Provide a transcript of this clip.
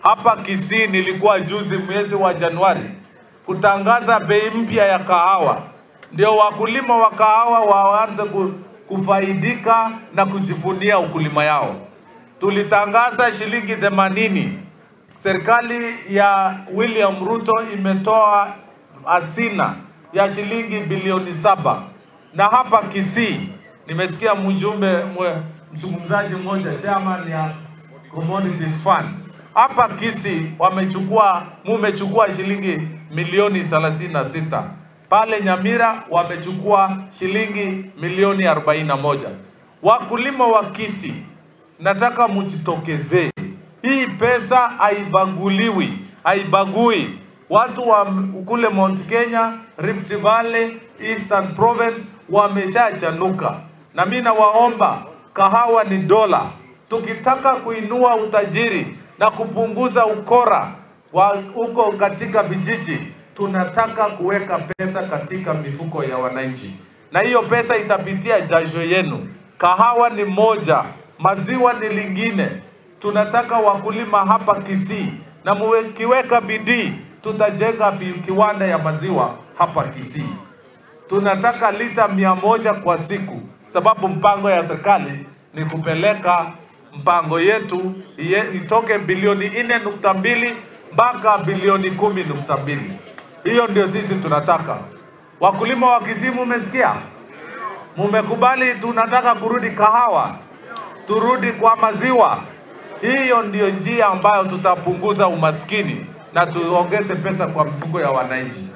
Hapa Kisii nilikuwa juzi mwezi wa Januari kutangaza bei mpya ya kahawa. Ndio wakulima wa kahawa waanze kufaidika na kujivunia ukulima yao. Tulitangaza shilingi 80. Serikali ya William Ruto imetoa hazina ya shilingi bilioni 7. Na hapa Kisii nimesikia mzungumzaji mmoja chairman ya Commodities Fund. Hapa Kisii mumechukua shilingi milioni 36. Pale Nyamira wamechukua shilingi milioni 41. Wakulima wa Kisii, nataka mjitokezee. Hii pesa haibagui. Watu wa kule Mount Kenya, Rift Valley, Eastern Province wameshachanuka. Na mimi nawaomba, kahawa ni dola. Tukitaka kuinua utajiri na kupunguza ukora huko katika vijiji, tunataka kuweka pesa katika mifuko ya wananchi. Na hiyo pesa itapitia jasho yenu. Kahawa ni moja, maziwa ni lingine. Tunataka wakulima hapa Kisii, na mkiweka bidii tutajenga kiwanda ya maziwa hapa Kisii. Tunataka lita 100 kwa siku, sababu mpango ya serikali ni kupeleka mpango yetu itoke bilioni 4.2 mpaka bilioni 10.2. Hiyo ndio sisi tunataka. Wakulima wa Kisii mmesikia? Mmekubali tunataka kurudi kahawa, turudi kwa maziwa. Hiyo ndio njia ambayo tutapunguza umaskini na tuongeze pesa kwa mifuko ya wananchi.